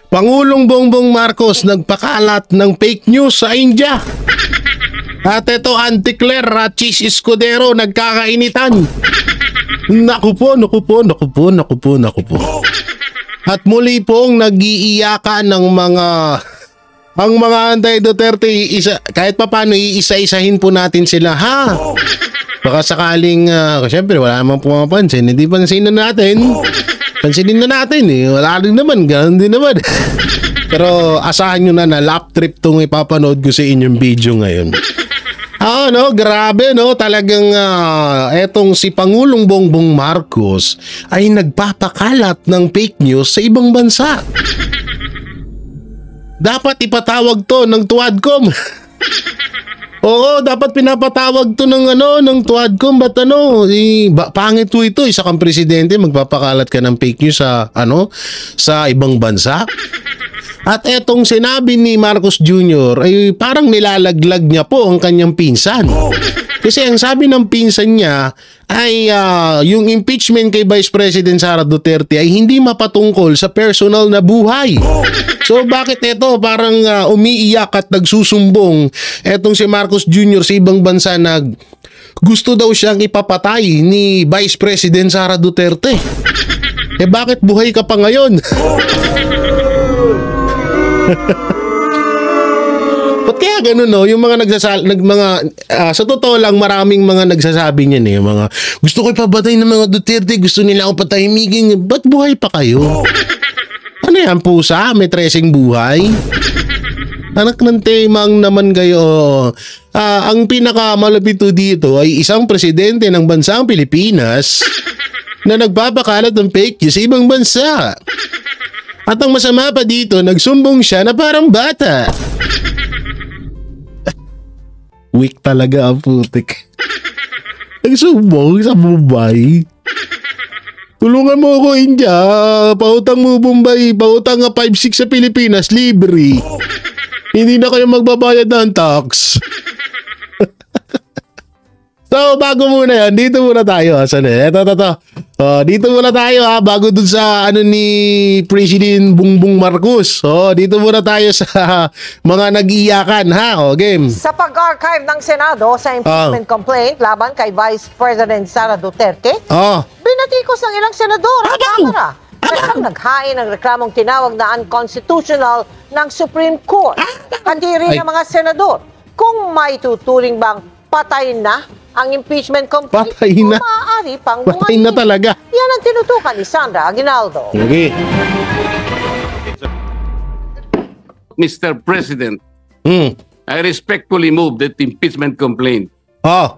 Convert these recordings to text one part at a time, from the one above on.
Pangulong Bongbong Marcos nagpakalat ng fake news sa India. At ito, Auntie Claire at Cheese Escudero nagkakainitan. Naku po. At muli pong nag-iiyakan ng ang mga anti-Duterte, kahit papaano iisa-isahin po natin sila, ha? Baka sakaling, syempre wala namang pumapansin, hindi pansinin natin. Pansinin na natin eh. Wala rin naman. Ganun din naman. Pero asahan nyo na lap trip tong ipapanood ko sa inyong video ngayon. No? Grabe, no? Talagang etong si Pangulong Bongbong Marcos ay nagpapakalat ng fake news sa ibang bansa. Dapat ipatawag to ng Tuadcom. Oo, dapat pinapatawag to ng Tuadcom. Ba't pangit to ito, isa kang presidente, magpapakalat ka ng fake news sa ibang bansa. At etong sinabi ni Marcos Jr. ay parang nilalaglag niya po ang kanyang pinsan. Kasi ang sabi ng pinsan niya ay yung impeachment kay Vice President Sara Duterte ay hindi mapatungkol sa personal na buhay. So bakit ito parang umiiyak at nagsusumbong etong si Marcos Jr. sa ibang bansa na gusto daw siyang ipapatay ni Vice President Sara Duterte? Bakit buhay ka pa ngayon? Ba't kaya ganun, no? Yung mga sa totoo lang, maraming mga nagsasabi niyan eh. Mga, gusto ko ipapatay ng mga Duterte, gusto nila ako patahimigin. Ba't buhay pa kayo? Ano yan, pusa? May treseng buhay? Anak ng temang naman kayo. Ang pinakamalapit dito ay isang presidente ng bansang Pilipinas na nagpapakalat ng fake news sa ibang bansa. At ang masama pa dito, nagsumbong siya na parang bata. Weak talaga ang putik. Nagsumbong sa Mumbai. Tulungan mo ako, India. Pautang mo Mumbai. Pautang nga 5-6 sa Pilipinas. Libre. Hindi na kayo magbabayad ng tax. So, bago muna yan, dito muna tayo. Ito. Dito muna tayo bago dun sa ni President Bongbong Marcos. Dito muna tayo sa mga nag-iyakan, ha? Game. Sa pag-archive ng Senado sa impeachment complaint laban kay Vice President Sara Duterte, binatikos ng ilang senador ang Kamara. Kasang naghain ng reklamong tinawag na unconstitutional ng Supreme Court. Kadiri ng mga senador kung may tuturing bang patay na ang impeachment complaint, patay na. Maaari pang patay na talaga. Yan ang tinutukan ni Sandra Aguinaldo. Okay. Mr. President, I respectfully move that the impeachment complaint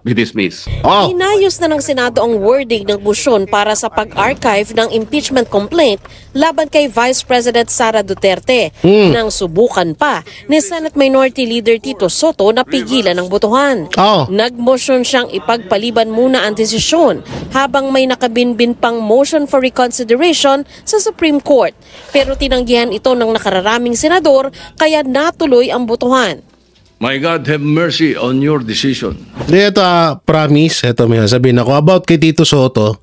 be dismissed. Inayos na ng Senado ang wording ng motion para sa pag-archive ng impeachment complaint laban kay Vice President Sara Duterte nang subukan pa ni Senate Minority Leader Tito Soto na pigilan ang botohan. Nagmotion siyang ipagpaliban muna ang desisyon habang may nakabinbin pang motion for reconsideration sa Supreme Court. Pero tinanggihan ito ng nakararaming senador kaya natuloy ang botohan. My God, have mercy on your decision. Ito, promise, ito may sabihin ako about kay Tito Soto.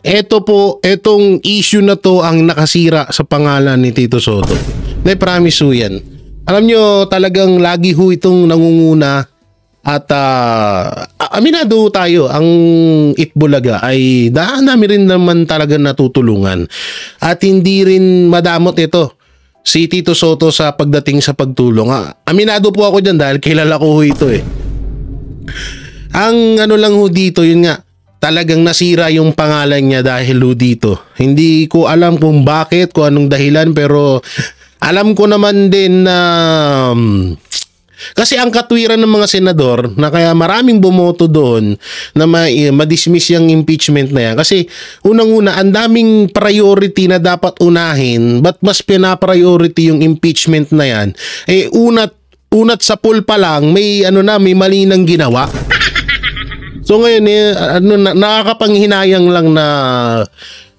Etong issue na to ang nakasira sa pangalan ni Tito Soto. Promise ho yan. Alam nyo, talagang lagi ho itong nangunguna at aminado tayo, ang Itbulaga ay namin rin naman talaga natutulungan. At hindi rin madamot ito si Tito Soto sa pagdating sa pagtulong. Aminado po ako dyan dahil kilala ko ho ito eh. Ang lang ho dito, yun nga, talagang nasira yung pangalan niya dahil ho dito. Hindi ko alam kung bakit, kung anong dahilan, pero alam ko naman din na kasi ang katwiran ng mga senador na kaya maraming bumoto doon na ma-dismiss yung impeachment na yan. Kasi unang-una, ang daming priority na dapat unahin. Ba't mas pina-priority yung impeachment na yan? Unat sa poll pa lang, may may mali nang ginawa. So ngayon, nakakapanghinayang lang na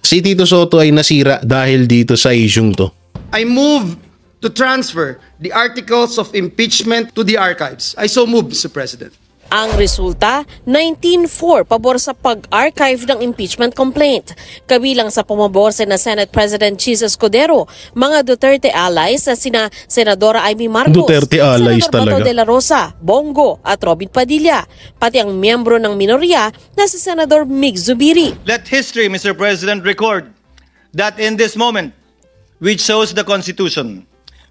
si Tito Soto ay nasira dahil dito sa isyung to. I move to transfer the articles of impeachment to the archives. I so move, Mr. President. Ang resulta, 19-4 pabor sa pag-archive ng impeachment complaint. Kabilang sa pumabor sina Senate President Jesus Cordero, mga Duterte allies na sina Senadora Amy Marcos, Duterte allies Senador Bato talaga. de la Rosa, Bongo at Robin Padilla, pati ang miyembro ng minorya na si Senador Mig Zubiri. Let history, Mr. President, record that in this moment, we chose the Constitution.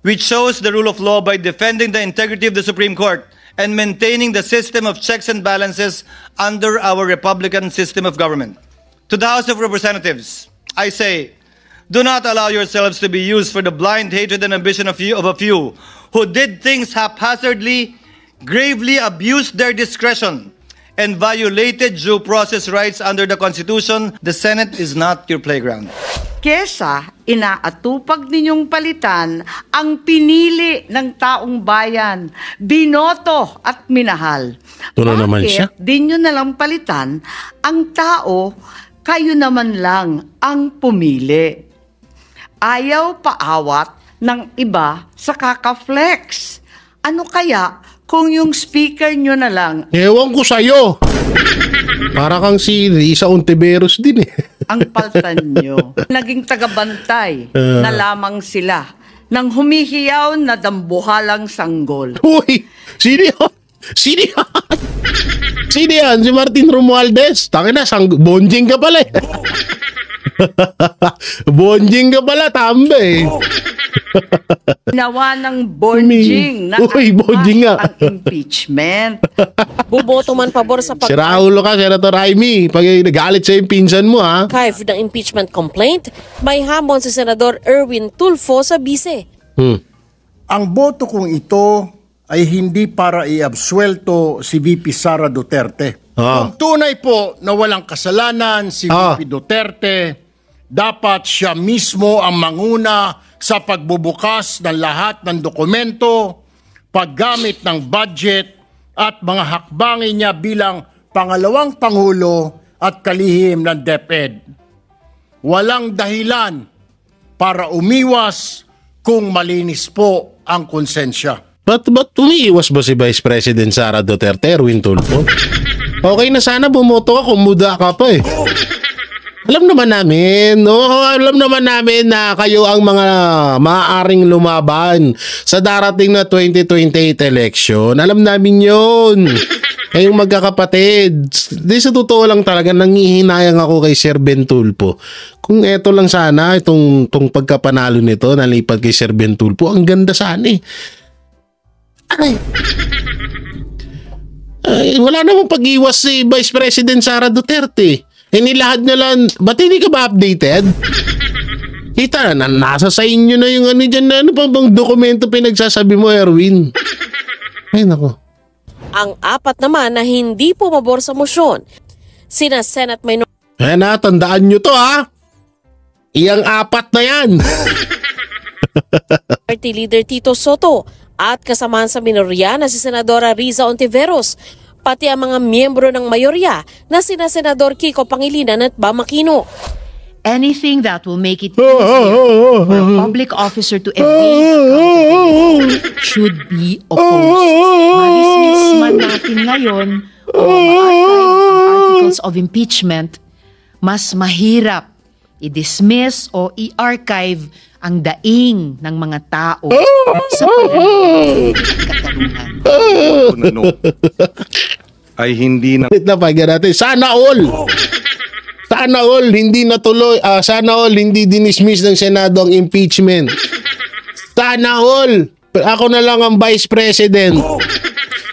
We chose the rule of law by defending the integrity of the Supreme Court and maintaining the system of checks and balances under our Republican system of government. To the House of Representatives, I say, do not allow yourselves to be used for the blind hatred and ambition of a few who did things haphazardly, gravely abused their discretion, and violated due process rights under the Constitution. The Senate is not your playground. Kesa inaatupag ninyong palitan ang pinili ng taong bayan, binoto at minahal. Tuno naman siya. Di nyo nalang palitan ang tao, kayo naman lang ang pumili. Ayaw paawat ng iba sa kaka-flex. Ano kaya kung yung speaker nyo na lang Ewan ko sa'yo. Para kang si Risa Ontiveros din eh. ang paltan nyo? Naging tagabantay na lamang sila ng humihiyaw na dambuhalang sanggol. Uy, sino yan? Sino yan? Sino yan? Si Martin Romualdez. Tangina, bonjing ka pala eh. Bonjing ka pala, tambe eh. Ginawa ng bonjing na Uy, bonjing nga. ang impeachment. Buboto man pabor sa Si Raulo ka, Senator Raimi. Pag nagalit sa yung pinsan mo ha. pag-archive ng impeachment complaint, may hamon si Senador Erwin Tulfo sa bise. Ang boto kong ito ay hindi para iabsuelto si VP Sara Duterte. Kung tunay po na walang kasalanan si VP Duterte, dapat siya mismo ang manguna sa pagbubukas ng lahat ng dokumento, paggamit ng budget at mga hakbangin niya bilang pangalawang pangulo at kalihim ng DepEd. Walang dahilan para umiwas kung malinis po ang konsensya. Ba't umiiwas ba si Vice President Sara Duterte, Erwin Tulfo? Okay na sana bumoto ka kung muda ka pa eh. Alam naman namin na kayo ang mga maaaring lumaban sa darating na 2028 election. Alam namin yun. Kayong magkakapatid. Di sa totoo lang talaga, nangihinayang ako kay Sir Ben Tulfo. Kung eto lang sana, itong pagkapanalo nito, nalipat kay Sir Ben Tulfo, ang ganda sana eh. Ay, wala namang pag-iwas si Vice President Sara Duterte. Inilahad niya lang, ba't hindi ka ba updated? Kita na, nasa sa inyo na yung ano dyan na ano pa bang dokumento pinagsasabi mo, Erwin? Ay, nako. Ang apat naman na hindi pumabor sa motion, sina Senate Minority Ayan na, tandaan nyo to ha. Iyang apat na yan. Leader Tito Soto at kasamahan sa minorya na si Senadora Riza Ontiveros, pati ang mga miyembro ng mayorya na sina Senador Kiko Pangilinan at Bam Aquino. Anything that will make it easier for a public officer to evade accountability should be opposed. Ma-dismiss man natin ngayon o ma-archive ang articles of impeachment, mas mahirap i-dismiss o i-archive ang daing ng mga tao sa pananalig at katarungan. Ay hindi na Napagyan natin. Sana all hindi natuloy. Sana all hindi dinismiss ng Senado ang impeachment. Sana all. Ako na lang ang Vice President.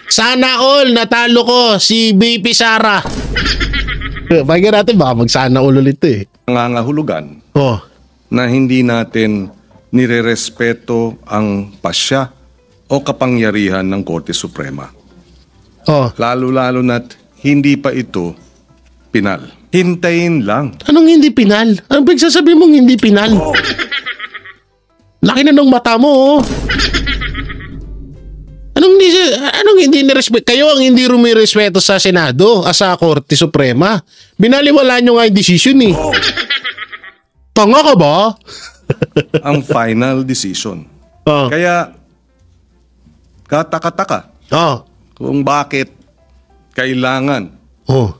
Sana all natalo ko si BP Sara. Pagyan natin, baka magsana all ulit eh. nangangahulugan Oh. na hindi natin nirerespeto ang pasya o kapangyarihan ng Korte Suprema. Oh. Lalo-lalo na't hindi pa ito pinal. Hintayin lang. Anong hindi pinal? Anong pagsasabi mong hindi pinal? Laki na ng mata mo, oh. Anong hindi nirespeto? Kayo ang hindi rumirespeto sa Senado, sa Korte Suprema. Binaliwala nyo nga yung decision eh. Tanga ka ba? Ang final decision. Oh. Kaya, kataka-taka Oh. kung bakit kailangan Oh.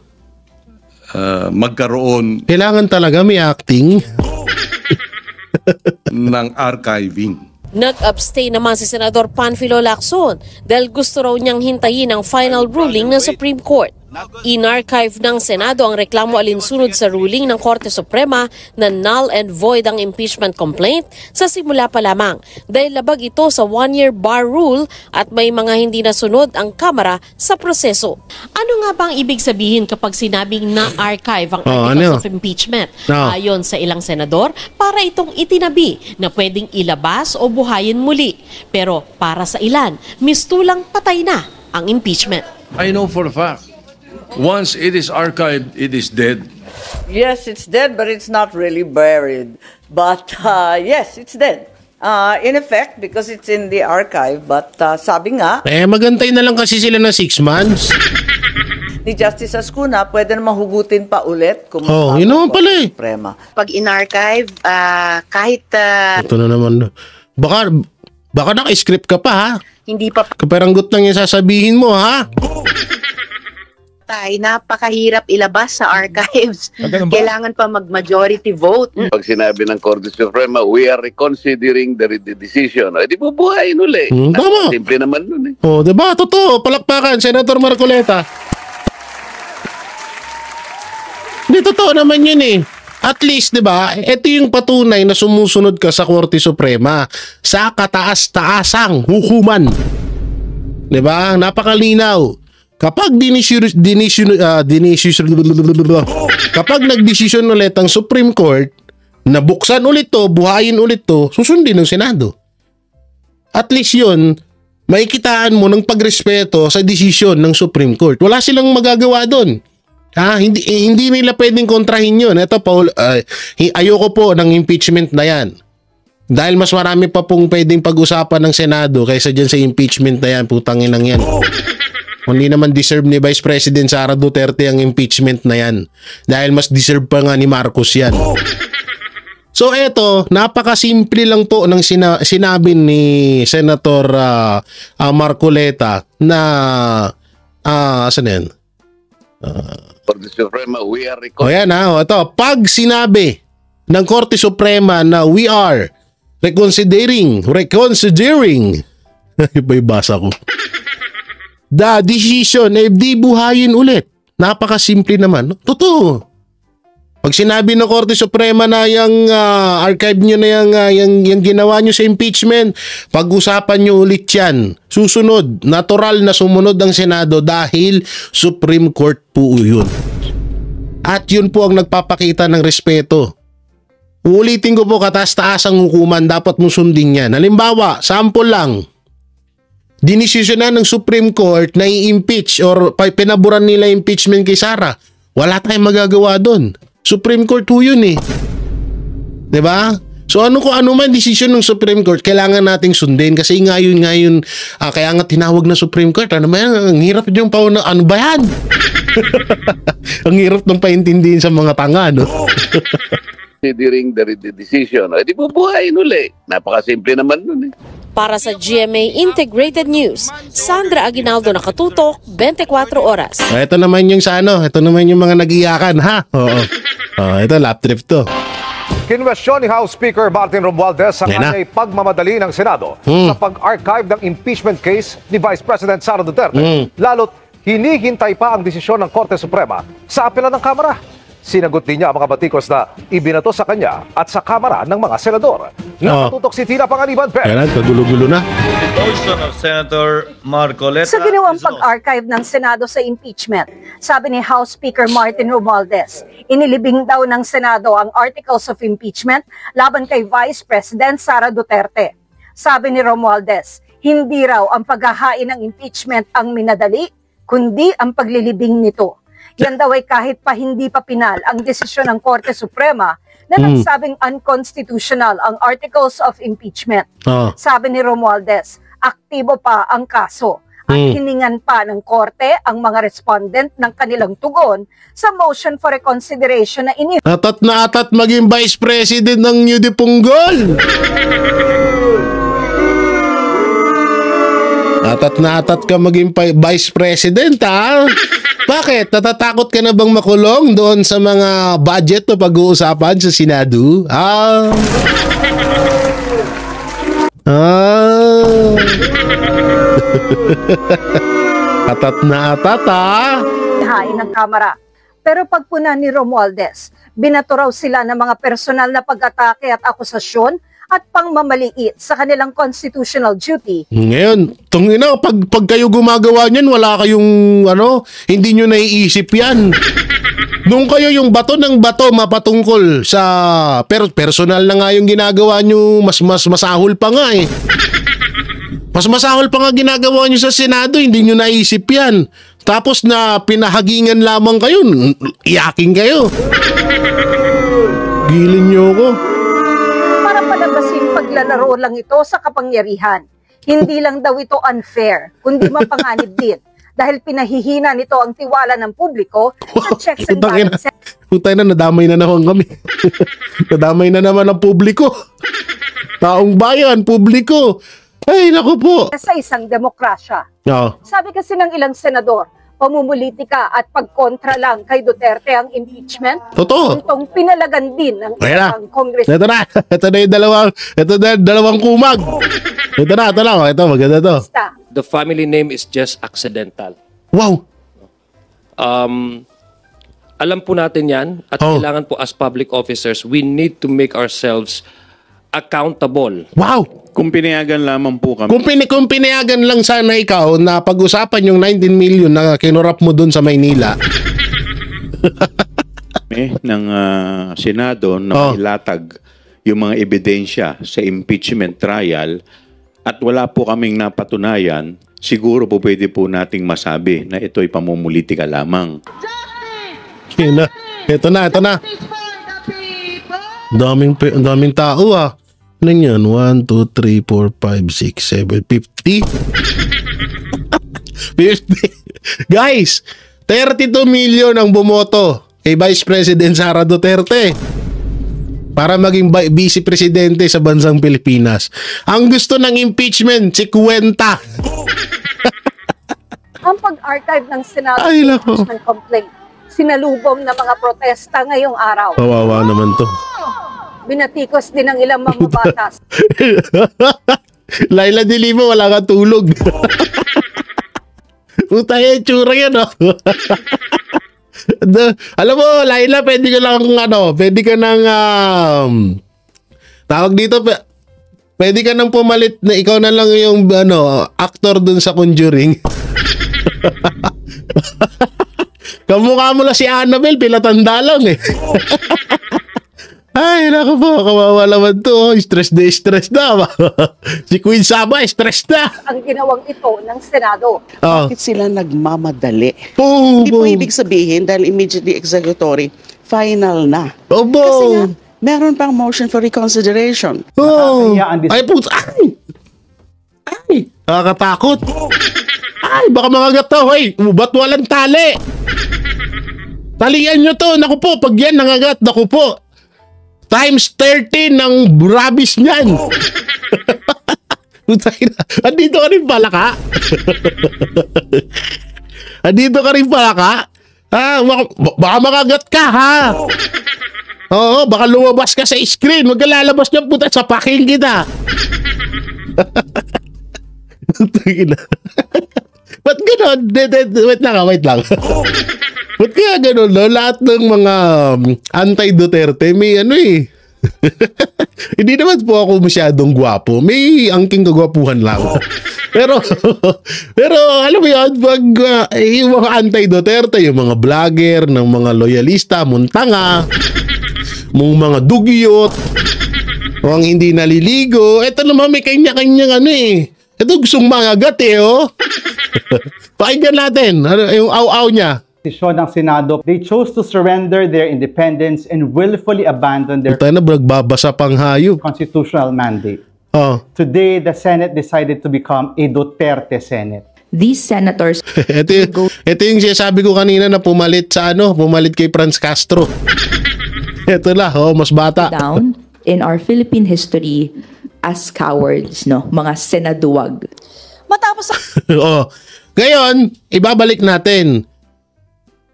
Magkaroon Kailangan talaga may acting. ng archiving. Nag-abstain naman si Senador Panfilo Lacson dahil gusto raw niyang hintayin ang final ruling ng Supreme Court. In-archive ng Senado ang reklamo alinsunod sa ruling ng Korte Suprema na null and void ang impeachment complaint sa simula pa lamang dahil labag ito sa one-year bar rule at may mga hindi nasunod ang Kamara sa proseso. Ano nga bang ibig sabihin kapag sinabing na-archive ang articles of impeachment? Ayon sa ilang senador, para itong itinabi na pwedeng ilabas o buhayin muli. Pero para sa ilan, mistulang patay na ang impeachment. I know for a fact, once it is archived, it is dead. Yes, it's dead, but it's not really buried. But yes, it's dead. In effect, because it's in the archive. But sabi nga, magantay na lang kasi sila ng 6 months. Ni Justice Ascuna, pwede naman hugutin pa ulit. Kung yun naman pala eh. Suprema. Pag in-archive, kahit ito na naman. Baka naka-script ka pa ha? Hindi pa Kaperanggot lang yung sasabihin mo ha? napakahirap ilabas sa archives. Kailangan pa mag-majority vote. Pag sinabi ng Korte Suprema, we are reconsidering the decision. Di bubuhayin uli. Tama. Simple naman nun eh. Diba? Totoo. Palakpakan, Senator Marcoleta. Hindi, totoo naman yun eh. At least, diba, ito yung patunay na sumusunod ka sa Korte Suprema sa kataas-taasang hukuman. Diba? Napakalinaw. Kapag kapag nagdesisyon ulit ang Supreme Court, nabuksan ulit to, buhayin ulit to, susundin ng Senado. At least yun, maikitaan mo ng pagrespeto sa desisyon ng Supreme Court. Wala silang magagawa doon. Hindi nila pwedeng kontrahin yun. Ito, Paul, ayoko po ng impeachment na yan. Dahil mas marami pa pong pwedeng pag-usapan ng Senado kaysa dyan sa impeachment na yan, putangin lang yan. Hindi naman deserve ni Vice President Sara Duterte ang impeachment na yan. Dahil mas deserve pa nga ni Marcos yan. So eto, napakasimple lang po ng sinabi ni Senator Marcoleta na saan yan? Korte Suprema, we are pag sinabi ng Korte Suprema na we are reconsidering iba basa ko the decision, di buhayin ulit. Napakasimple naman. Totoo. Pag sinabi ng Korte Suprema na yung archive nyo na yung ginawa nyo sa impeachment, pag-usapan nyo ulit yan. Susunod, natural na sumunod ang Senado dahil Supreme Court po yun. At yun po ang nagpapakita ng respeto. Uulitin ko po, kataas-taas ang hukuman, dapat mo sundin yan. Halimbawa, sample lang. Dinisisyonan ng Supreme Court na i-impeach or pinaburan nila impeachment kay Sara. Wala tayong magagawa doon. Supreme Court ho yun eh. Diba? So ano man desisyon ng Supreme Court, kailangan nating sundin kasi ngayon, kaya nga tinawag na Supreme Court. Ano ba yan? Ang hirap yung ano ba yan? Ang hirap ng paintindihin sa mga tanga, no? Considering the decision. Di bubuhayin uli. Napakasimple naman nun eh. Para sa GMA Integrated News, Sandra Aguinaldo, nakatutok, 24 oras. Ito naman yung ito naman yung mga nag-iyakan, ha? Oo. Ito, lap trip to. Kinwestiyon ni House Speaker Martin Romualdez sa kanya'y pagmamadali ng Senado sa pag-archive ng impeachment case ni Vice President Sara Duterte. Lalo't hinihintay pa ang desisyon ng Korte Suprema sa apela ng Kamara. Sinagot din niya ang mga batikos na ibinato sa kanya at sa Kamara ng mga senador. Nakatutok si Tina Panganiban. Kaya kagulo-gulo na. Proposal of Senator Marcoleta. Sa ginawang pag-archive ng Senado sa impeachment, sabi ni House Speaker Martin Romualdez, inilibing daw ng Senado ang Articles of Impeachment laban kay Vice President Sara Duterte. Sabi ni Romualdez, hindi raw ang paghahain ng impeachment ang minadali, kundi ang paglilibing nito. Yan daw ay kahit pa hindi pa pinal ang desisyon ng Korte Suprema na nagsabing unconstitutional ang Articles of Impeachment. Sabi ni Romualdez, aktibo pa ang kaso at hiningan pa ng Korte ang mga respondent ng kanilang tugon sa motion for reconsideration na Atat na atat maging Vice President ng New Dipunggol. Atat na atat ka maging vice president, ha? Bakit? Natatakot ka na bang makulong doon sa mga budget na pag-uusapan sa Senado? Atat na atat, ha? Hain ng Kamara. Pero pagpuna ni Romualdez, binato raw sila ng mga personal na pag-atake at akusasyon at pangmamaliit sa kanilang constitutional duty. Ngayon, pag kayo gumagawa niyan, wala kayong hindi nyo naiisip yan. Nung kayo yung bato ng bato mapatungkol sa personal na nga yung ginagawa nyo, mas masahol pa nga eh. Mas masahol pa nga ginagawa nyo sa Senado, hindi nyo naisip yan. Tapos na pinahagingan lamang kayo, iyaking kayo. Gilin nyo ko. Para palabasin paglalaro lang ito sa kapangyarihan. Hindi lang daw ito unfair, kundi mapanganib din. Dahil pinahihina nito ang tiwala ng publiko sa checks and balances. Putay na, nadamay na naman kami. Nadamay na naman ang publiko. Taong bayan, publiko. Ay, naku po. Sa isang demokrasya. No. Sabi kasi ng ilang senador, pamumulitika at pagkontra lang kay Duterte ang impeachment. Totoo. Itong pinalagan din ng isang congressman. Ito na yung dalawang kumag. Ito na. Ito, maganda to. The family name is just accidental. Wow. Alam po natin yan at kailangan po as public officers, we need to make ourselves accountable. Wow. Kung pinayagan lamang po kami. Kung pinayagan lang sana ikaw na pag-usapan yung 19 million na kinurap mo dun sa Maynila. ng Senado na ilatag yung mga ebidensya sa impeachment trial at wala po kaming napatunayan, siguro po pwede po nating masabi na ito'y pamumulitika lamang. Ito na. Daming tao ah. Ano yan? 1, 2, 3, 4, 5, 6, 7, 50? 50. Guys, 32 million ang bumoto kay Vice President Sara Duterte para maging vice presidente sa bansang Pilipinas. Ang gusto ng impeachment, 50. Ang pag-archive ng Senado impeachment complaint, sinalubong ng mga protesta ngayong araw. Kawawa naman to. Binatikos din ng ilang mambabatas. Laila de Lima, wala kang tulog. Puta yung tsura yan, oh. Alam mo, Laila, pwede ka nang tawag dito, pwede ka nang pumalit na ikaw na lang yung actor dun sa Conjuring. Kamukha mo lang si Annabelle, pilatanda lang eh. Ay, naku po, kawawa naman to. Stress na. Si Queen Saba, stress na. Ang ginawang ito ng Senado. Bakit sila nagmamadali? Hindi po ibig sabihin dahil immediately executory, final na. Kasi nga, meron pang motion for reconsideration. Ay, puto. Ay, nakakatakot. Ay, baka mga gato. Ay, ba't walang tali? Talian nyo to. Naku po, pag yan nangagat, naku po. Times 30 ng rabies niyan. Andito ka rin pala ka? Baka makagat ka, ha? Oo, baka lumabas ka sa screen. Huwag ka lalabas niya, puta, sapakin kita. Ba't gano'n? Wait lang. Ba't kaya gano'n, no? Lahat ng mga anti-Duterte, may hindi naman po ako masyadong gwapo. May angking kagwapuhan lang. pero alam mo yun, pag yung mga anti-Duterte, yung mga vlogger, ng mga loyalista, muntanga, mga dugyot, mga hindi naliligo, eto naman may kanya-kanyang ito gustong mangagat oh. Pakinggan natin, yung aw-aw niya. Desisyon ng Senado, they chose to surrender their independence and willfully abandon their nagbabasa pang hayop. Constitutional mandate. Today, the Senate decided to become a Duterte Senate. These senators... ito yung sinasabi ko kanina na pumalit kay Franz Castro. Ito na, mas bata. Down in our Philippine history as cowards, mga senaduwag. Matapos Oh. Ngayon, ibabalik natin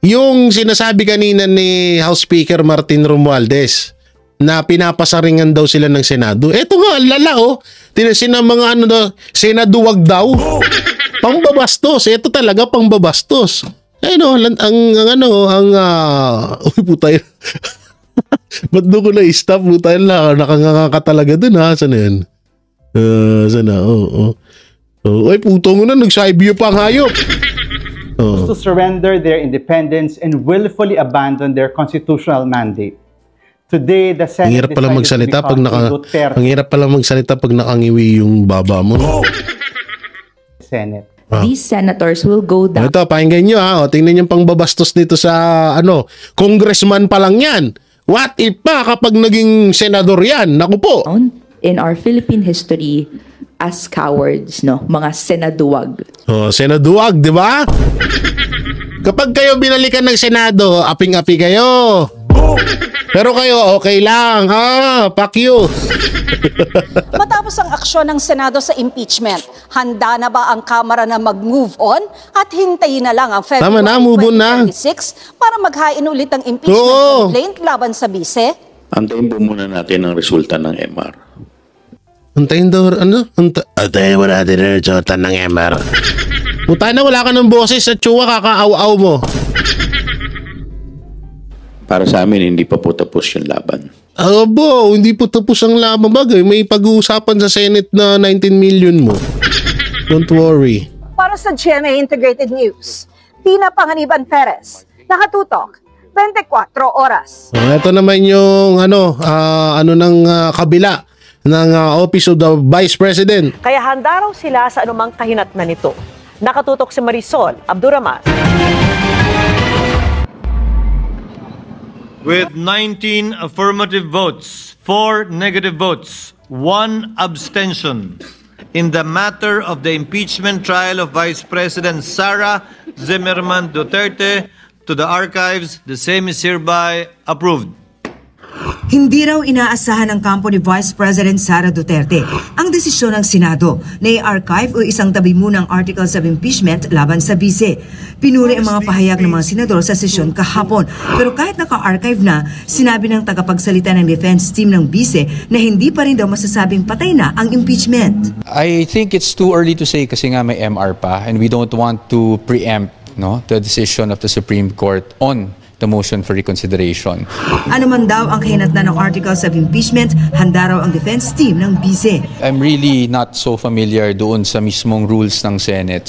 yung sinasabi kanina ni House Speaker Martin Romualdez na pinapasaringan daw sila ng Senado. Eto nga, lala tinasin ng mga senaduwag daw. Pangbabastos. Ito talaga pangbabastos. Uy, putay. Ba't doon ko na-stop? Putay lang. Nakanganga ka talaga dun ha. Sana yan? Sana, Uy, putong na. Nag-Sibyo pa ang hayop. To surrender their independence and willfully abandon their constitutional mandate. Today, the Senate ang hirap pala magsalita pag ang hirap pala magsalita pag nakangiwi yung baba mo. Senate. These senators will go down. Ito, pakinggan nyo ha. Tingnan yung pangbabastos nito sa congressman pa lang yan. What if pa kapag naging senador yan? Naku po. In our Philippine history as cowards, mga senaduwag. Senaduwag, di ba? Kapag kayo binalikan ng Senado, aping-api kayo. Pero kayo, okay lang. Fuck you. Matapos ang aksyon ng Senado sa impeachment, handa na ba ang Kamara na mag-move on at hintayin na lang ang February 2026 para maghain ulit ang impeachment complaint laban sa bise? Antayin po muna natin ang resulta ng MR. Antayin daw, antayin mo natin ang resulta ng MR. Puta na, wala ka ng boses at tsuwa, kakaaw-aw mo. Para sa amin, hindi pa po tapos yung laban. Hindi po tapos ang laban. Bagay, may pag-uusapan sa Senate na 19 million mo. Don't worry. Para sa GMA Integrated News, Tina Panganiban Perez, nakatutok, 24 oras. Ito naman yung ng kabila ng Office of the Vice President. Kaya handa raw sila sa anumang kahinatnan nito. Nakatutok si Marisol Abduraman. With 19 affirmative votes, 4 negative votes, 1 abstention, in the matter of the impeachment trial of Vice President Sara Zimmerman Duterte to the archives, the same is hereby approved. Hindi raw inaasahan ng kampo ni Vice President Sara Duterte ang desisyon ng Senado na i-archive o isang tabi muna ang articles of impeachment laban sa bise. Pinuri ang mga pahayag ng mga senador sa sesyon kahapon. Pero kahit naka-archive na, sinabi ng tagapagsalita ng defense team ng bise na hindi pa rin daw masasabing patay na ang impeachment. I think it's too early to say kasi nga may MR pa and we don't want to preempt the decision of the Supreme Court on the motion for reconsideration. Ano man daw ang kahinatnan ng articles of impeachment, handa raw ang defense team ng bise. I'm really not so familiar doon sa mismong rules ng Senate.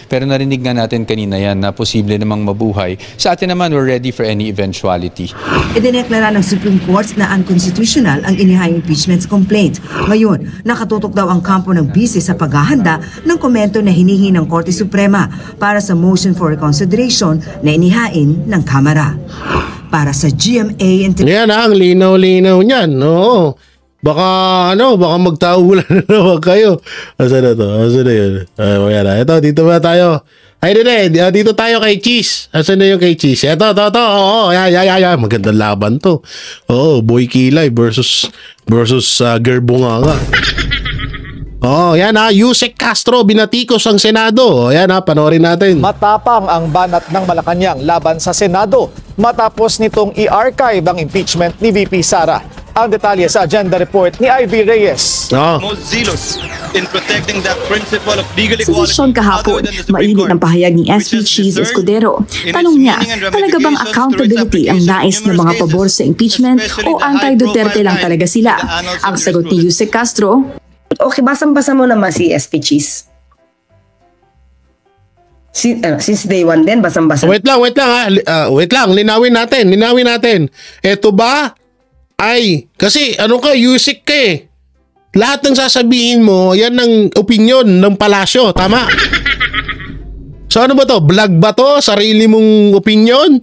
Pero narinig nga natin kanina yan na posible namang mabuhay. Sa atin naman, we're ready for any eventuality. Idineklara ng Supreme Court na unconstitutional ang inihayang impeachment complaint. Ngayon, nakatutok daw ang kampo ng bise sa paghahanda ng komento na hinihingi ng Korte Suprema para sa motion for reconsideration na inihain ng Kamara. Para sa GMA Yan ang linaw-linaw niyan. Oo. Baka magtaulan na naman kayo. Asa na to? Asa na yun? Ito, dito ba tayo? Dito tayo kay Cheese. Asa na yung kay Cheese? Ito. Oo, magandang laban to. Oo, Boy Kilay versus Gerbunganga. Yan Yusek Castro binatikos ang Senado. Yan panoorin natin. Matapang ang banat ng Malacanang laban sa Senado matapos nitong i-archive ang impeachment ni VP Sara. Ang detalye sa agenda report ni Ivy Reyes. Most zealous in protecting the principle of legal Sa equality. sesyon kahapon, mainit ang pahayag ni SP Cheese Escudero. Tanong niya, talaga bang accountability ang nais ng mga pabor sa impeachment o anti-Duterte lang talaga sila? Ang sagot ni Yusek Castro, okay, basang-basa mo naman si SP Cheese. Since day one din, basang-basa. Wait lang, linawin natin. Eto ba kasi Yusek ka eh. Lahat ng sasabihin mo, yan ang opinion ng palasyo, tama? So ano ba to? Vlog ba to? Sarili mong opinion?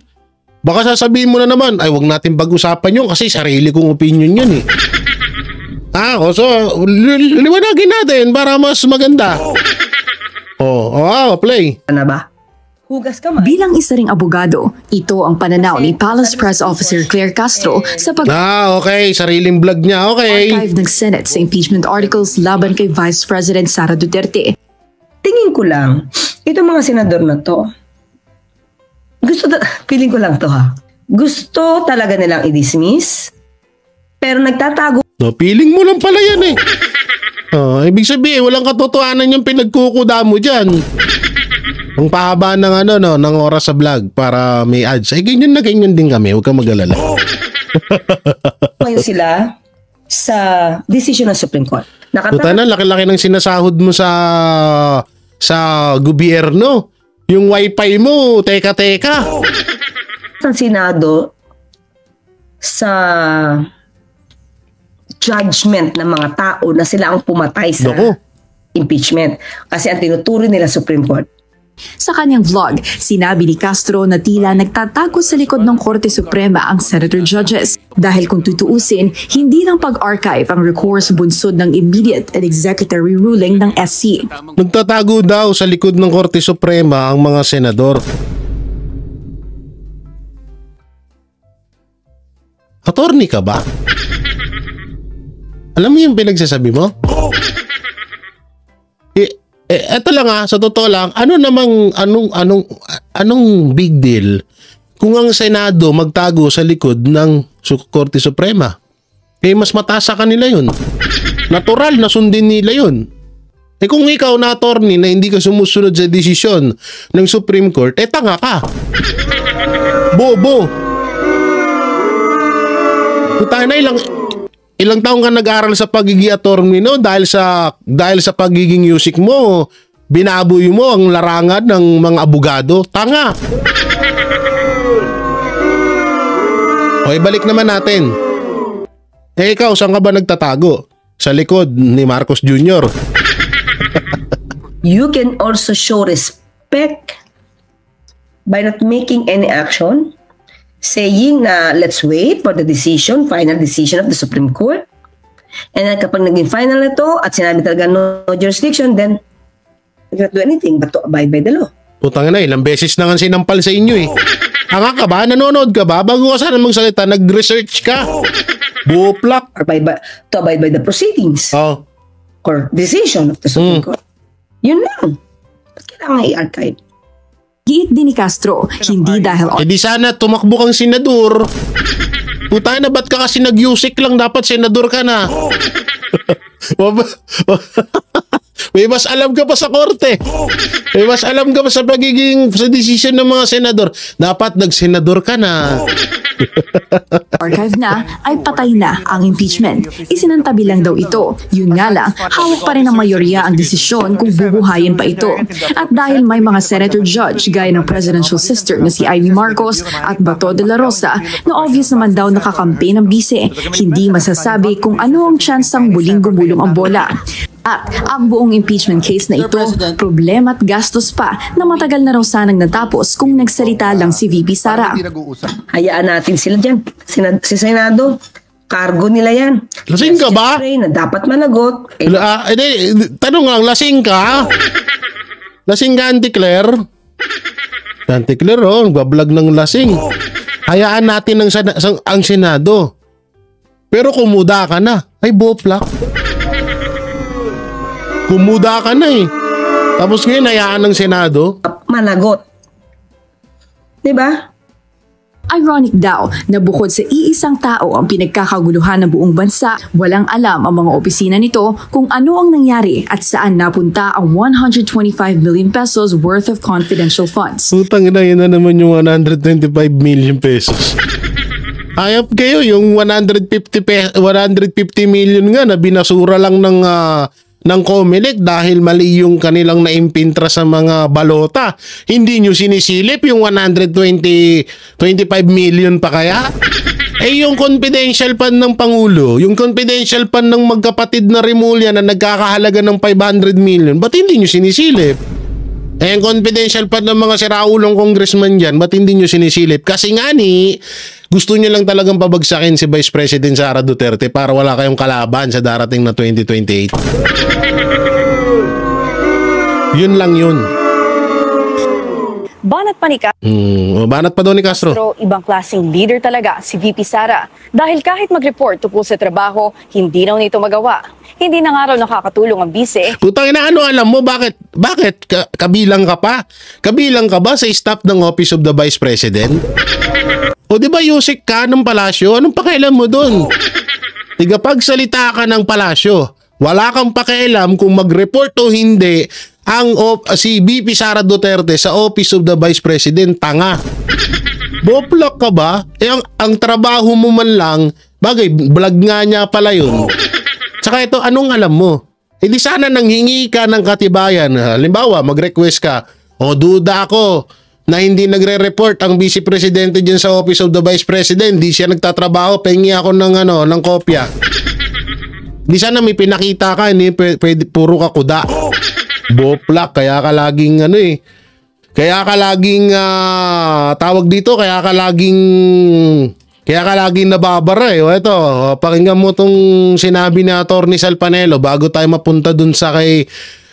Baka sasabihin mo na naman, wag natin pag-usapan yun kasi sarili kong opinion yun eh. So liwanagin natin para mas maganda. Play. Ano ba? Bilang isa ring abogado, ito ang pananaw ni Palace Press Officer Claire Castro sa okay. Sariling vlog niya, okay. archive ng Senate sa impeachment articles laban kay Vice President Sara Duterte. Tingin feeling ko lang, itong mga senador na to, feeling ko lang to ha, gusto talaga nilang i-dismiss, pero nagtatago. No, feeling mo lang pala yan eh. Ibig sabihin, walang katotohanan yung pinagkukuda mo dyan. Ang pahaba ng ng oras sa vlog para may ads. Ay, ganyan na ganyan din kami. Huwag kang mag-alala. Ngayon sila sa decision ng Supreme Court. Puta na, laki-laki ng sinasahod mo sa gobyerno. Yung wifi mo, teka. Ang Senado sa judgment ng mga tao na sila ang pumatay sa impeachment. Kasi ang tinuturo nila Supreme Court. Sa kanyang vlog, sinabi ni Castro na tila nagtatago sa likod ng Korte Suprema ang senator judges. Dahil kung tutuusin, hindi lang pag-archive ang recourse bunsod ng immediate and executory ruling ng SC. Nagtatago daw sa likod ng Korte Suprema ang mga senador. Attorney ka ba? Alam mo yung pinagsasabi mo? Eto lang sa totoo lang, anong big deal kung ang Senado magtago sa likod ng Korte Suprema? Mas mataas sa kanila yun. Natural na sundin nila yun. Kung ikaw na attorney na hindi ka sumusunod sa desisyon ng Supreme Court, tanga ka. Bobo. Putay na ilang taong ka nag-aral sa pagiging attorney, no? Dahil sa pagiging music mo, binaboy mo ang larangan ng mga abogado. Tanga! Okay, balik naman natin. Ikaw, saan ka ba nagtatago? Sa likod ni Marcos Jr. You can also show respect by not making any action, saying na let's wait for the final decision of the Supreme Court. And then kapag naging final na ito at sinabi talaga no jurisdiction, then you cannot do anything but to abide by the law. Putang na, ilang beses na nga sinampal sa inyo eh. Hanga ka ba? Nanonood ka ba? Bago ka sana magsalita, nag-research ka. Buplak. To abide by the proceedings. Or decision of the Supreme Court. Yun lang. Ba't kailangan i-archive? Giit din ni Castro, hindi dahil... di sana tumakbo kang senador. Putay na, ba't ka kasi nag-usik lang? Dapat senador ka na. May mas alam ka pa sa korte. May mas alam ka pa sa decision ng mga senador. Dapat nag-senador ka na. Archive na ay patay na ang impeachment. Isinantabi lang daw ito. Yun nga lang, hawak pa rin ng mayorya ang desisyon kung bubuhayin pa ito. At dahil may mga senator judge gaya ng presidential sister na si Amy Marcos at Bato de la Rosa na obvious naman daw nakakampi ng bise, hindi masasabi kung ano ang tsansang muling gumulong ang bola. At ang buong impeachment case na ito, problema at gastos pa na matagal na raw sanang natapos kung nagsalita lang si VP Sara. Hayaan natin sila dyan. Si Senado, cargo nila yan. Lasing ka ba? Na dapat managot. Tanong lang, lasing ka? Lasing ka, Auntie Claire? Auntie Claire, nagbablog ng lasing. Hayaan natin ang Senado. Pero kumuda ka na. Ay, boplak. Kumuda ka na eh. Tapos ngayon, hayaan ng Senado. Managot. Diba? Ironic daw na bukod sa iisang tao ang pinagkakaguluhan ng buong bansa, walang alam ang mga opisina nito kung ano ang nangyari at saan napunta ang 125 million pesos worth of confidential funds. Putang ina, yun na naman yung 125 million pesos. Ayop kayo, yung 150 million nga na binasura lang ng COMELEC dahil mali yung kanilang naimpintra sa mga balota. Hindi nyo sinisilip yung 25 million pa kaya? Yung confidential fund ng Pangulo, yung confidential fund ng magkapatid na Remulla na nagkakahalaga ng 500 million, ba't hindi nyo sinisilip? Yung confidential fund ng mga siraulong congressman dyan, ba't hindi nyo sinisilip? Kasi nga gusto nyo lang talagang pabagsakin si Vice President Sara Duterte para wala kayong kalaban sa darating na 2028. Yun lang yun. Banat pa ni Banat pa daw ni Castro. Ibang klaseng leader talaga si VP Sara. Dahil kahit mag-report tungkol sa trabaho, hindi raw nito magawa. Hindi na nga raw nakakatulong ang bise. Putang ina, ano alam mo? Bakit? Kabilang ka pa? Kabilang ka ba sa staff ng Office of the Vice President? O di ba Yusek ka ng palasyo? Anong pakialam mo dun? Tigapagsalita ka ng palasyo. Wala kang pakialam kung mag-report o hindi si VP Sara Duterte sa Office of the Vice President. Tanga. Boplak ka ba? Ang trabaho mo man lang, bagay, vlog nga niya pala yun. Tsaka ito, anong alam mo? Hindi sana nanghingi ka ng katibayan. Halimbawa, mag-request ka, duda ako na hindi nagre-report ang Vice Presidente dyan sa Office of the Vice President. Di siya nagtatrabaho, pahingi ako ng kopya. Di sana may pinakita ka, hindi pwede, puro ka kuda. Boplak, kaya ka laging kaya ka laging tawag dito, kaya ka laging nababara eh. O ito, pakinggan mo tong sinabi ni Atty. Sal Panelo bago tayo mapunta dun sa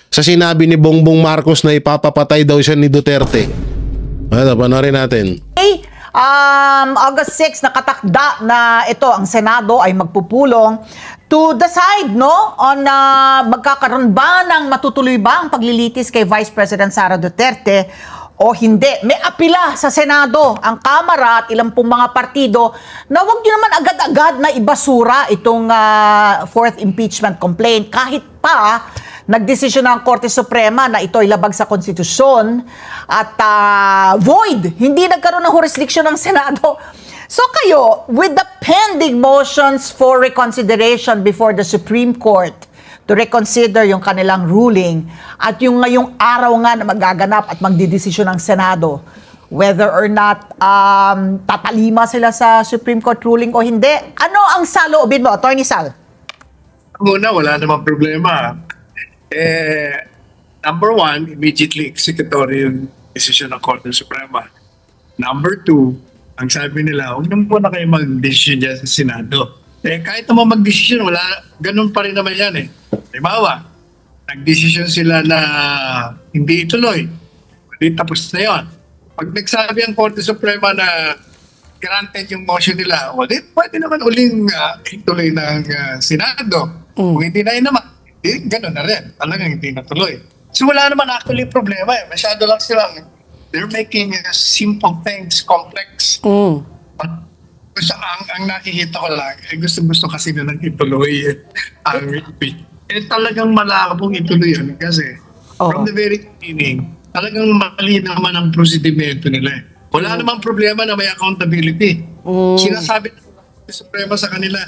sinabi ni Bongbong Marcos na ipapapatay daw siya ni Duterte. Ito, panoorin natin. August 6 nakatakda na ito ang Senado ay magpupulong to decide on magkakaroon ba ng matutuloy ba ang paglilitis kay Vice President Sara Duterte o hindi. May apila sa Senado ang Kamara at ilang pong mga partido na wag nyo naman agad-agad na ibasura itong fourth impeachment complaint kahit pa nagdesisyon ng Korte Suprema na ito ay labag sa konstitusyon at void. Hindi nagkaroon ng jurisdiction ng Senado. So kayo, with the pending motions for reconsideration before the Supreme Court to reconsider yung kanilang ruling at yung ngayong araw nga na magaganap at magdidesisyon ng Senado, whether or not tatalima sila sa Supreme Court ruling o hindi, ano ang saloobin mo, Atty. Sal? Muna, wala namang problema. Number one, immediately executory yung decision ng Korte Suprema. Number two, ang sabi nila, huwag naman po na kayo mag-decision dyan sa Senado. Kahit naman mag-decision, wala, ganun pa rin naman yan eh. Halimbawa, nag-decision sila na hindi ituloy. Hindi tapos na yun. Pag nagsabi ang Korte Suprema na granted yung motion nila, pwede naman uling ituloy ng Senado. Kung hindi na yun naman, gano'n na rin. Talagang hindi natuloy. So wala naman actually problema eh. Masyado lang silang, they're making simple things complex. Ang nakikita ko lang, gusto kasi na ituloy ang talagang malabong ituloy yan kasi from the very beginning, talagang mali naman ang prosedimento nila eh. Wala namang problema na may accountability. Sinasabi ng Suprema sa kanila,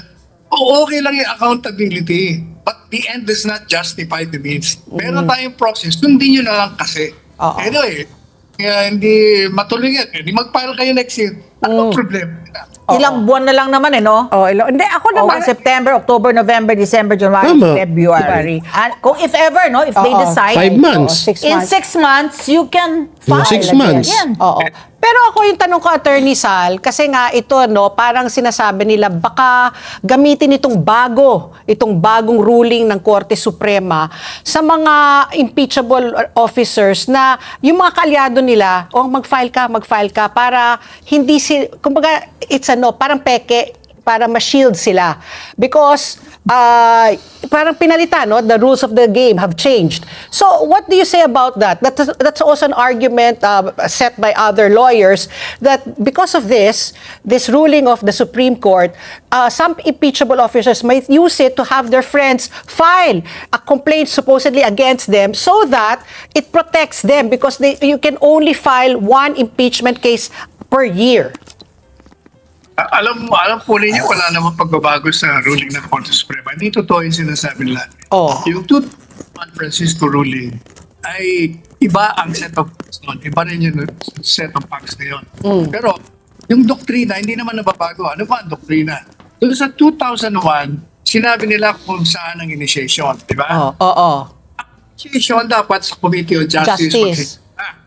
okay lang yung accountability. But the end does not justify the means. Meron tayong process, sundin nyo na lang kasi. Anyway, hindi matuloy yan. Hindi mag-file kayo next year. Ano problema? Ilang buwan na lang naman no? Hindi, ako naman. September, October, November, December, January, February. Kung if ever, if they decide. 5 months. In 6 months, you can file. 6 months. Pero ako yung tanong ko, Attorney Sal, kasi nga ito, parang sinasabi nila, baka gamitin itong bagong ruling ng Korte Suprema sa mga impeachable officers na yung mga kalyado nila, mag-file ka, para hindi kumbaga, it's parang peke, para ma-shield sila. Because, parang pinalitan, the rules of the game have changed. So, what do you say about that? That's also an argument set by other lawyers that because of this ruling of the Supreme Court, some impeachable officers might use it to have their friends file a complaint supposedly against them so that it protects them because you can only file one impeachment case per year. Alam po ninyo, wala namang pagbabago sa ruling ng Korte Suprema. Hindi totoo yung sinasabi nila. Yung San Francisco ruling ay iba ang set of facts nun. Iba rin yung set of facts ngayon. Pero yung doktrina, hindi naman nababago. Ano ba ang doktrina? Doon sa 2001, sinabi nila kung saan ang initiation. Di ba? Initiation dapat sa Committee on Justice.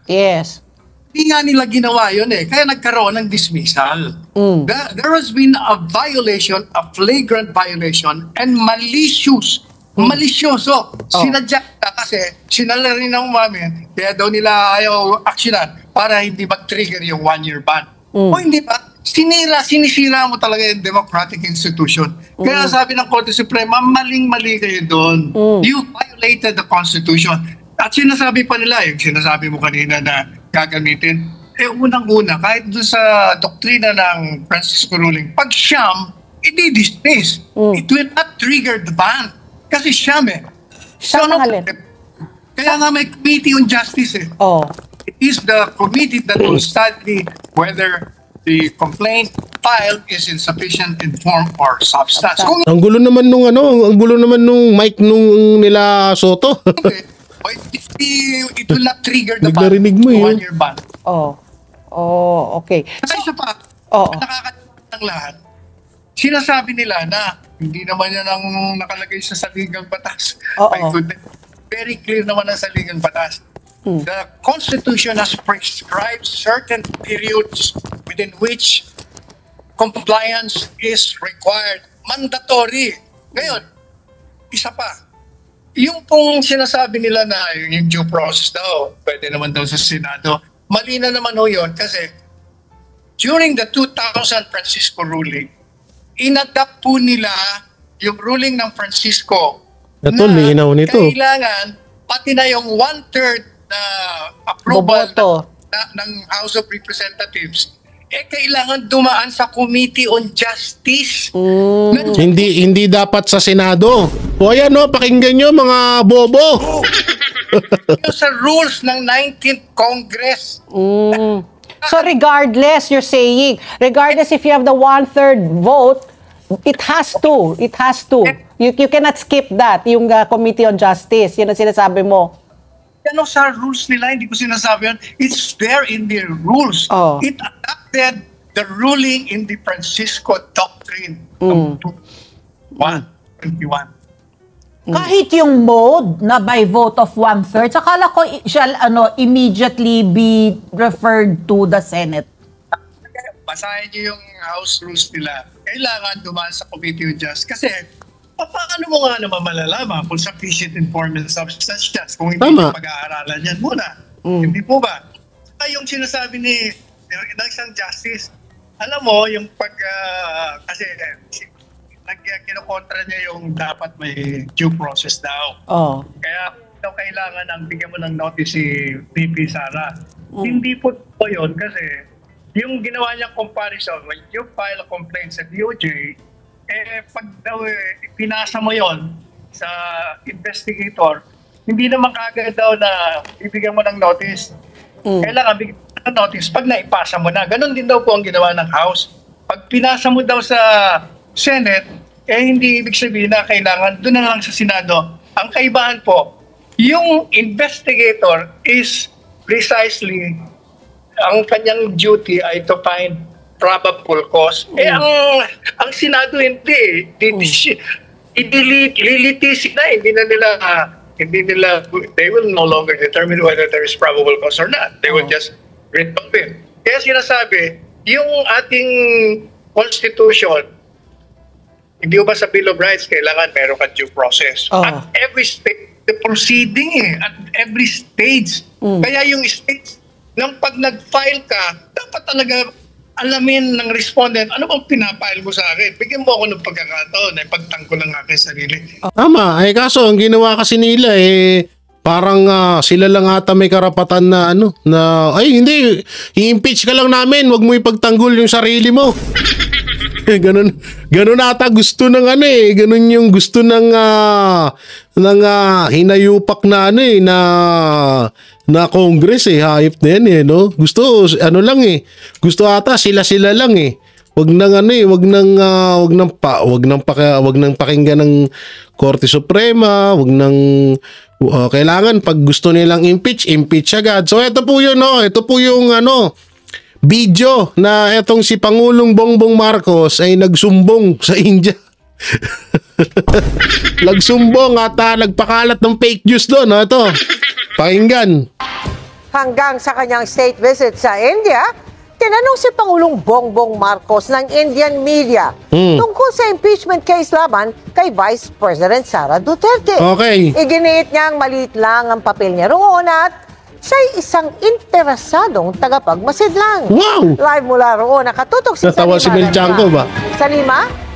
Yes. Hindi nga nila ginawa yun eh. Kaya nagkaroon ng dismissal. There has been a violation, a flagrant violation, and malisyoso. Sinadya kasi sinala rin ng umamin, kaya daw nila ayaw aksyonan. para hindi mag-trigger yung 1-year ban. O hindi ba? Sinisira mo talaga yung democratic institution. Kaya sabi ng Korte Suprema, maling-mali kayo doon. You violated the Constitution. At sinasabi pa nila, yung sinasabi mo kanina na gagamitin, unang-una, kahit doon sa doktrina ng Francisco ruling, pag siyam, i-dismiss. It will not trigger the ban. Kasi siyam So, kaya nga may Committee on Justice It is the committee that will study whether the complaint filed is insufficient in form or substance. Ang gulo naman nung ang gulo naman nung mic nung nila Soto. It will not trigger the ban. Naglarinig mo 1-year ban. Okay. Isa pa, nakakatawa ng lahat, sinasabi nila na hindi naman yan ang nakalagay sa saligang batas. My goodness. Very clear naman ang saligang batas. The Constitution has prescribed certain periods within which compliance is required. Mandatory. Ngayon, isa pa. Yung pong sinasabi nila na yung due process daw, pwede naman daw sa Senado, mali na naman ho yun kasi during the 2000 Francisco ruling, inadapt po nila yung ruling ng Francisco ito, linaw nito. Kailangan, pati na yung 1/3 na approval ng House of Representatives, kailangan dumaan sa Committee on Justice. Hindi dapat sa Senado. O ayan pakinggan nyo mga bobo. Sa rules ng 19th Congress. So regardless, you're saying, regardless if you have the 1/3 vote, it has to. You cannot skip that, yung Committee on Justice. Yan ang sinasabi mo. Ano sa rules nila, hindi ko sinasabi yun. It's there in their rules. It adopted the ruling in the Francisco Doctrine of 21. Kahit yung mode na by vote of 1/3, akala ko shall immediately be referred to the Senate. Basahin niyo yung House rules nila. Kailangan dumaan sa Committee on Justice. Kasi, paano mo nga naman malalaman kung sufficient in form and substance just kung hindi mo pag-aaralan yan muna. Hindi po ba? Yung sinasabi ng isang justice, alam mo, yung kasi kinukontra niya yung dapat may due process daw. Kaya kailangan ang bigyan mo ng notice si VP Sara. Hindi po yun kasi yung ginawa niyang comparison, when you file a complaint sa DOJ, pag daw pinasa mo yon sa investigator, hindi naman kagad daw na bibigyan mo ng notice. Kailangan bigyan mo ng notice pag naipasa mo na. Ganon din daw po ang ginawa ng House. Pag pinasa mo daw sa Senate, hindi ibig sabihin na kailangan doon na lang sa Senado. Ang kaibahan po, yung investigator is precisely, ang kanyang duty ay to find probable cause. Ang Senado hindi. Lilitisin na. Hindi nila, they will no longer determine whether there is probable cause or not. They will just resolve it. Kaya sinasabi, yung ating Constitution, hindi ba sa Bill of Rights, kailangan meron ka due process. At every stage, the proceeding at every stage. Kaya yung stage, nang pag nag-file ka, dapat talaga alamin ng respondent, ano bang pinapile mo sa akin? Bigyan mo ako ng pagkakataon, pagtanggol ng aking sarili. Tama, kaso ang ginawa kasi nila parang sila lang ata may karapatan na hindi, i-impeach ka lang namin, wag mo ipagtanggol yung sarili mo. Ganun ata gusto ng ganun yung gusto ng hinayupak na na Congress hayop na yan no? Gusto gusto ata sila lang wag nang pakinggan ng Korte Suprema, wag nang kailangan pag gusto nilang impeach agad. So ito po yun ito po yung video na etong si Pangulong Bongbong Marcos ay nagsumbong sa India. Nagsumbong at nagpakalat ng fake news doon. Ito, pakinggan. Hanggang sa kanyang state visit sa India, tinanong si Pangulong Bongbong Marcos ng Indian media tungkol sa impeachment case laban kay Vice President Sara Duterte. Okay. Iginiit niyang maliit lang ang papel niya roon at siya'y isang interesadong tagapagmasidlang. Wow! Live mula roon, nakatutok si Natawa si Mel Chanco ba? Salima?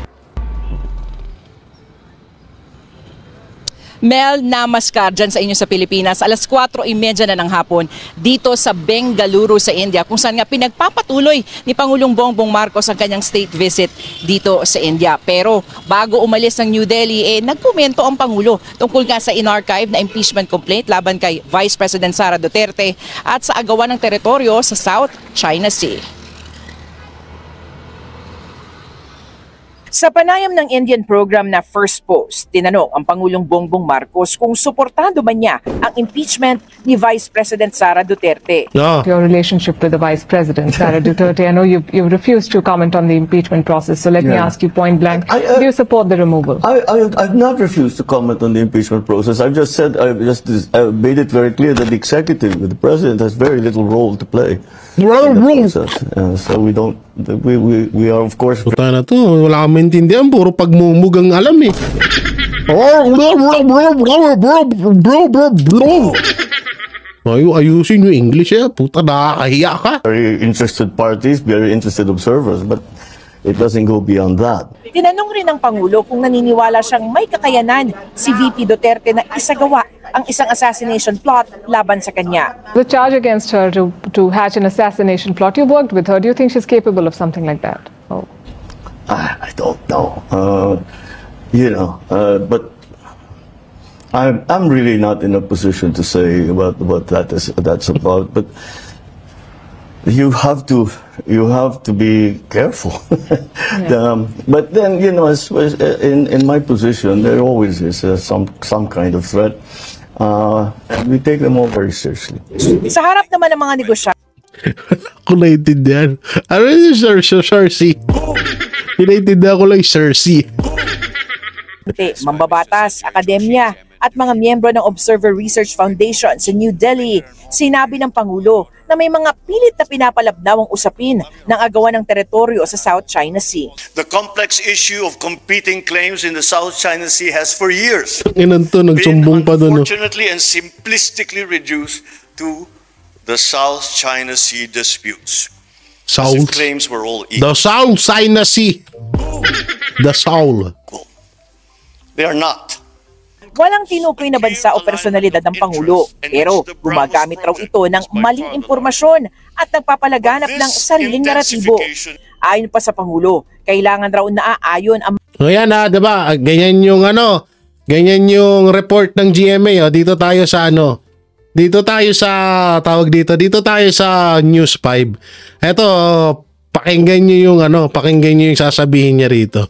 Mel, namaskar dyan sa inyo sa Pilipinas. Alas 4:30 na ng hapon dito sa Bengaluru sa India, kung saan nga pinagpapatuloy ni Pangulong Bongbong Marcos ang kanyang state visit dito sa India. Pero bago umalis ng New Delhi, nagkomento ang Pangulo tungkol nga sa in-archive na impeachment complaint laban kay Vice President Sara Duterte at sa agawan ng teritoryo sa South China Sea. Sa panayam ng Indian program na First Post, tinanong ang Pangulong Bongbong Marcos kung suportado ba niya ang impeachment ni Vice President Sara Duterte. Your relationship with the Vice President, Sara Duterte, I know you've refused to comment on the impeachment process, so let me ask you point blank, do you support the removal? I've not refused to comment on the impeachment process. I've just said, I've made it very clear that the executive, the President, has very little role to play. So we don't, we are of course... Puta na to, wala kami intindihan, puro pagmumug ang alam eh. Ayusin yung English eh, puta nakakahiya ka. Very interested parties, very interested observers, but it doesn't go beyond that. Tinanong rin ng Pangulo kung naniniwala siyang may kakayanan si VP Duterte na isagawa ang isang assassination plot laban sa kanya. The charge against her to hatch an assassination plot, you worked with her. Do you think she's capable of something like that? Oh. I don't know. But I'm really not in a position to say what that's about. But you have to be careful. But then in my position, there always is some kind of threat. And we take them all very seriously. Sa harap naman ng mga negosyante, Ako naiintindihan. Ano yung Cersei? Pinaintindihan ko lang Cersei. mambabatas, akademya at mga miyembro ng Observer Research Foundation sa New Delhi, sinabi ng Pangulo na may mga pilit na pinapalabnaw ang usapin ng agawan ng teritoryo sa South China Sea. The complex issue of competing claims in the South China Sea has for years been unfortunately and simplistically reduced to the South China Sea disputes. South claims were all equal. The South China Sea. The Soul. They are not. Walang tinukoy na bansa o personalidad ng Pangulo, pero gumagamit raw ito ng maling impormasyon at nagpapalaganap ng sariling naratibo. Ayon pa sa Pangulo, kailangan raw naaayon ang... Ayan diba? Ganyan yung report ng GMA. Dito tayo sa Dito tayo sa News 5. Eto, pakinggan niyo yung sasabihin niya rito.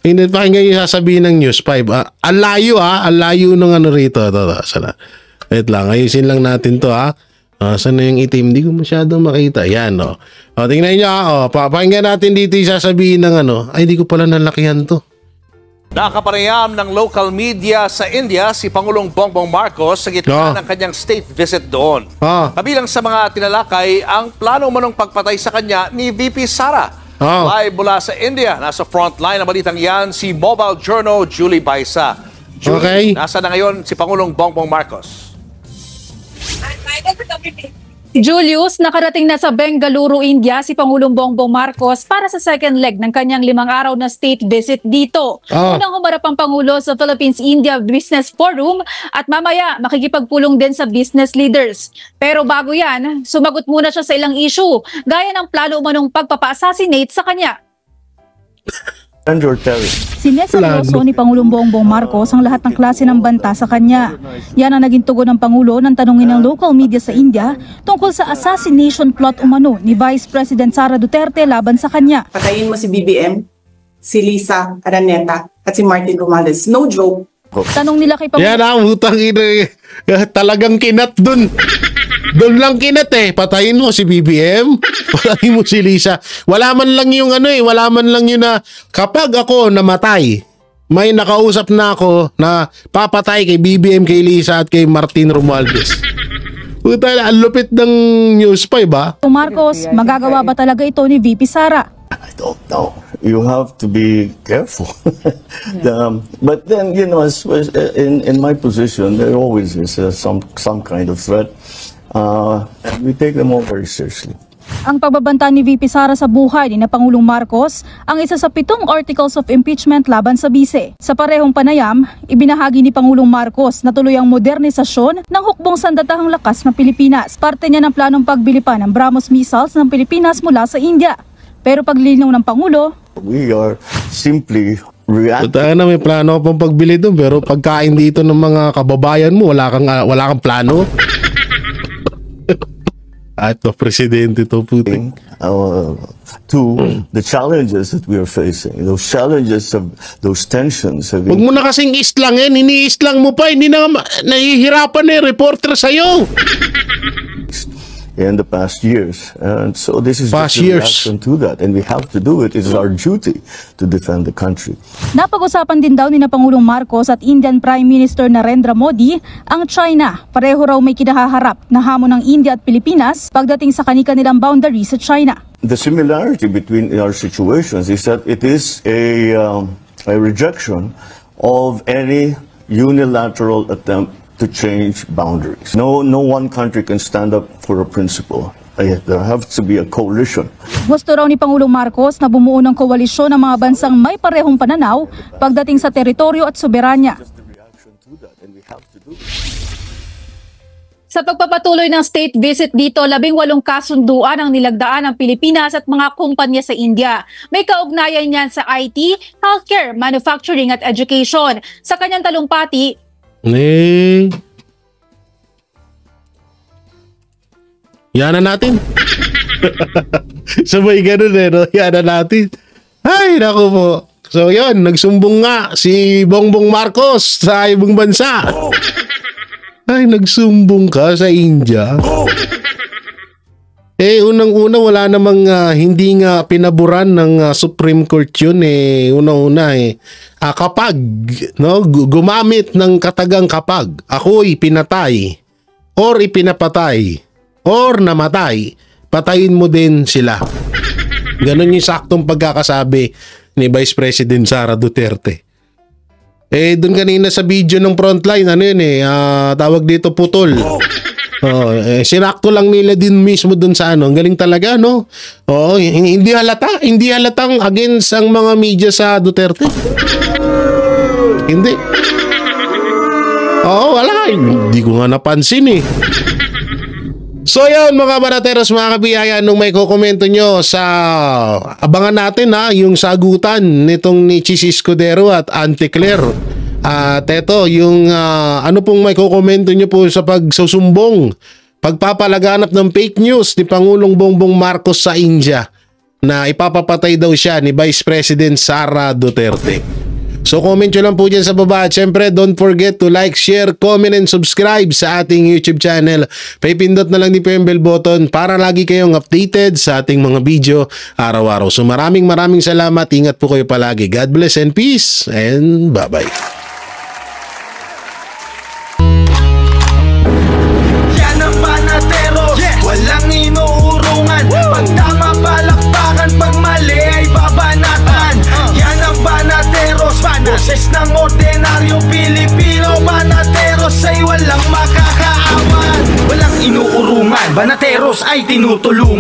Pakinggan niyo yung sasabihin ng News 5. Ang layo ng rito. Wait lang, ayusin lang natin to saan na yung itim? Hindi ko masyadong makita. Yan tingnan niyo pakinggan natin dito yung sasabihin ng ay di ko pala nalakihan to. Nakapanayam ng local media sa India si Pangulong Bongbong Marcos sa gitna ng kanyang state visit doon. Kabilang sa mga tinalakay ang plano manong pagpatay sa kanya ni VP Sara. Live mula sa India, nasa frontline ng balitang yan si Mobile Journal Julie Baisa. Julie, nasa na ngayon si Pangulong Bongbong Marcos? Julius, nakarating na sa Bengaluru, India si Pangulong Bongbong Marcos para sa second leg ng kanyang 5 araw na state visit dito. Unang humarap ang Pangulo sa Philippines-India Business Forum at mamaya makikipagpulong din sa business leaders. Pero bago yan, sumagot muna siya sa ilang issue, gaya ng plano umanong pagpapa-assassinate sa kanya. Sineseryoso ni Pangulong Bongbong Marcos ang lahat ng klase ng banta sa kanya. Yan ang naging tugon ng Pangulo nang tanungin ng local media sa India tungkol sa assassination plot umano ni Vice President Sara Duterte laban sa kanya. Patayin mo si BBM, si Lisa Araneta at si Martin Romualdez. No joke. Tanong nila kay Pangulo. Yan utang talagang kinat dun. Doon lang kinat patayin mo si BBM, patayin mo si Lisa. Wala man lang yung wala man lang yun na kapag ako namatay, may nakausap na ako na papatay kay BBM, kay Lisa at kay Martin Romualdez. Puta, ang lupit ng News 5 Marcos, magagawa ba talaga ito ni VP Sara? I don't know. You have to be careful. But then, in my position, there always is some kind of threat. And we take them all very seriously. Ang pagbabanta ni VP Sara sa buhay ni Pangulong Marcos ang isa sa 7 articles of impeachment laban sa bise. Sa parehong panayam, ibinahagi ni Pangulong Marcos na tuloy ang modernisasyon ng hukbong sandatahang lakas ng Pilipinas. Parte niya ng planong pagbili pa ng BrahMos missiles ng Pilipinas mula sa India. Pero paglinaw ng Pangulo, we are simply reacting. May plano pang pagbili doon, pero pagkain dito ng mga kababayan mo, wala kang plano. Ito, presidente to Putin. To the challenges that we are facing, those challenges of those tensions. Huwag mo na kasing islangin, ini-islang mo pa, hindi na nahihirapan na yung reporter sa'yo. In the past years, and so this is just a reaction to that, and we have to do it. It is our duty to defend the country. Napag-usapan din daw ni Pangulong Marcos at Indian Prime Minister Narendra Modi ang China. Pareho raw may kinahaharap na hamon ng India at Pilipinas pagdating sa kani-kanilang boundary sa China. The similarity between our situations is that it is a rejection of any unilateral attempt to change boundaries. No one country can stand up for a principle. There has to be a coalition. Gusto raw ni Pangulong Marcos na bumuo ng koalisyon ng mga bansang may parehong pananaw pagdating sa teritoryo at soberanya. Sa pagpapatuloy ng state visit dito, 18 kasunduan ang nilagdaan ng Pilipinas at mga kumpanya sa India. May kaugnayan niyan sa IT, healthcare, manufacturing at education. Sa kanyang talumpati, Yana natin. Sabay ganun no? Yana natin. Ay, naku po. So yun, nagsumbong nga si Bongbong Marcos sa ibang bansa. Ay, nagsumbong ka sa India. Unang-una wala namang hindi nga pinaboran ng Supreme Court yun unang-una kapag gumamit ng katagang kapag ako'y pinatay or ipinapatay or namatay, patayin mo din sila. Ganon yung saktong pagkakasabi ni Vice President Sara Duterte. Doon kanina sa video ng Frontline, tawag dito putol. Sinakto lang nila din mismo dun sa ang galing talaga, no? Hindi halatang against ang mga media sa Duterte. Hindi. Wala. Hindi ko nga napansin So yun mga banateros, mga kabiyaya, nung may kukomento nyo sa abangan natin yung sagutan nitong ni Chis Escudero at Auntie Claire. At eto, yung ano pong may kukomento nyo po sa pagsusumbong, pagpapalaganap ng fake news ni Pangulong Bongbong Marcos sa India na ipapapatay daw siya ni Vice President Sara Duterte. So comment nyo lang po dyan sa baba. At syempre, don't forget to like, share, comment, and subscribe sa ating YouTube channel. Paipindot na lang din po yung bell button para lagi kayong updated sa ating mga video araw-araw. So maraming salamat. Ingat po kayo palagi. God bless and peace. And bye-bye. Yan ang Banateros, walang inuurungan. Pag tama palakpakan, pag mali ay babanatan. Yan ang Banateros, boses ng ordinaryong Pilipino. Banateros ay walang makakaawan, walang inuurungan. Banateros ay tinutulungan.